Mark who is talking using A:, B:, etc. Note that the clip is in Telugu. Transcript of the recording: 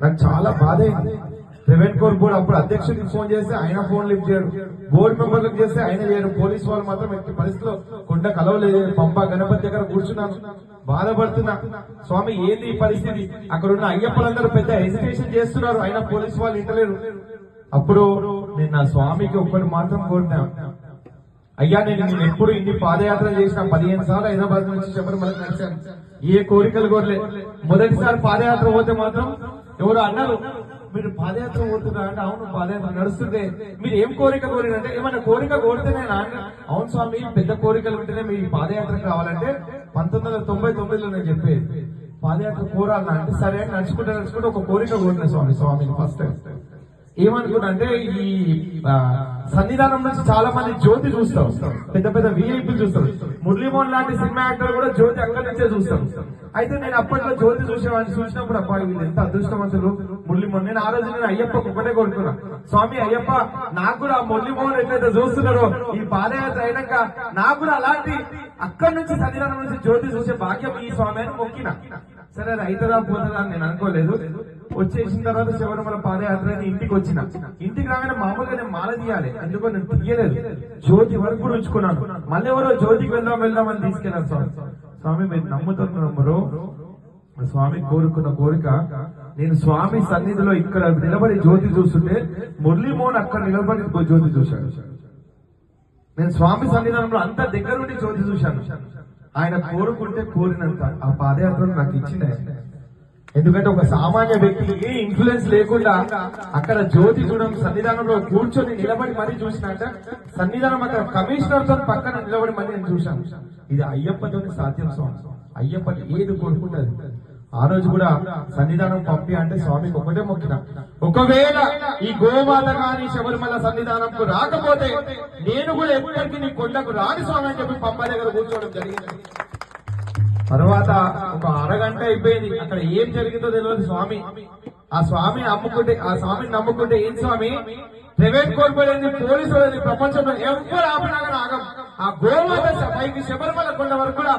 A: నాకు చాలా బాధ అయింది. ప్రైవేట్ కోర్ బోర్డు అప్పుడు అధ్యక్షుడికి ఫోన్ చేస్తే ఆయన ఫోన్ లిఫ్ట్ చేయడు, బోర్డు మెంబర్లకు చేస్తే ఆయన చేయడు, పోలీసు వాళ్ళు మాత్రం ఎట్టి పరిస్థితిలో కొండ కలవలేదు. పంప గణపతి దగ్గర కూర్చున్నాను, బాధపడుతున్నా. స్వామి ఏంది ఈ పరిస్థితి? అక్కడ ఉన్న అయ్యప్పలందరూ పెద్ద హెసిటేషన్ చేస్తున్నారు, అయినా పోలీసు వాళ్ళు ఇంటలేరు. అప్పుడు నేను నా స్వామికి ఒక్కటి మాత్రం కోరినా, అయ్యా నేను ఎప్పుడు ఇన్ని పాదయాత్ర చేసిన 15 సార్లు హైదరాబాద్ నుంచి శబరిమలకు నడిచాను, ఏ కోరికలు కోరలే. మొదటిసారి పాదయాత్ర పోతే మాత్రం ఎవరు అన్నారు, మీరు పాదయాత్ర పోతున్నా అంటే అవును పాదయాత్ర నడుస్తుంటే మీరు ఏం కోరిక కోరినంటే ఏమైనా కోరిక కోరితేనే అవును స్వామి పెద్ద కోరికలు ఉంటేనే మీరు పాదయాత్ర కావాలంటే 1999లో నేను చెప్పేది పాదయాత్ర కోరాలన్నా అంటే సరే నడుచుకుంటే ఒక కోరిక కోరిన స్వామిని ఫస్ట్ టైం ఏమనుకున్నా అంటే ఈ సన్నిధానం నుంచి చాలా మంది జ్యోతి చూస్తారు, పెద్ద పెద్ద విఐపీలు చూస్తారు. మురళీమోహన్ లాంటి సినిమా యాక్టర్ కూడా జ్యోతి అక్కడి నుంచే చూస్తారు. అయితే నేను అప్పట్లో జ్యోతి చూసేవాడిని, చూసినప్పుడు అబ్బా వీళ్ళు ఎంత అదృష్టవంతులు మురళీమోహన్. నేను ఆ రోజు నేను అయ్యప్పకు ఒకటే కోరుకున్నా, స్వామి అయ్యప్ప నాకు కూడా మురళీమోహన్ ఎట్లయితే చూస్తున్నారో ఈ పాదయాత్ర అయినాక నాకు కూడా అలాంటి అక్కడి నుంచి సన్నిధానం నుంచి జ్యోతి చూసే భాగ్యం ఈ స్వామి అని మొక్కిన. సరే అది అవుతుందా పోతుందా అని నేను అనుకోలేదు. వచ్చేసిన తర్వాత శబరిమల పాదయాత్ర ఇంటికి వచ్చిన, ఇంటికి రాగానే మామూలుగా నేను మాల తీయాలి, ఎందుకో నేను తీయలేదు, జ్యోతి వరకు కూడా ఉంచుకున్నాను. మళ్ళీ ఎవరో జ్యోతికి వెళ్దాం అని తీసుకెళ్ళాను. స్వామి మీరు నమ్ముతున్నారు, స్వామి కోరుకున్న కోరిక నేను స్వామి సన్నిధిలో ఇక్కడ నిలబడి జ్యోతి చూస్తుంటే మురళీమోహన్ అక్కడ నిలబడి జ్యోతి చూశాడు. నేను స్వామి సన్నిధానంలో అంత దగ్గర నుండి జ్యోతి చూశాను. ఆయన కోరుకుంటే కోరినంత ఆ పాదయాత్రను నాకు ఇచ్చింది. ఎందుకంటే ఒక సామాన్య వ్యక్తి ఏ ఇన్ఫ్లుయెన్స్ లేకుండా అక్కడ జ్యోతి చూడడం, సన్నిధానంలో కూర్చొని నిలబడి మరీ చూసినట్ట, సన్నిధానం అక్కడ కమిషనర్ తో పక్కన నిలబడి మరీ నేను చూశాను. ఇది అయ్యప్పతో సాధ్యం. స్వామి అయ్యప్ప ఏది కోరుకుంటుంది. ఆ రోజు కూడా సన్నిధానం పంపి అంటే స్వామికి ఒకటే మొక్కిన, ఒకవేళ ఈ గోమాత గాని శబరిమల సన్నిధానంకు రాకపోతే నేను కూడా ఎక్కడికి నీ కొండకు రాని స్వామి అని చెప్పి పంప దగ్గర కూర్చోవడం జరిగింది. తర్వాత ఒక అరగంట అయిపోయింది, అక్కడ ఏం జరిగిందో తెలియదు. ఆ స్వామిని నమ్ముకుంటే ఏం స్వామి ప్రైవేట్ కోల్పోయింది, పోలీసు వాళ్ళని ప్రపంచంలో ఎవరు ఆపినా ఆగం. ఆ గోమాత పైకి శబరిమల కొండ వరకు కూడా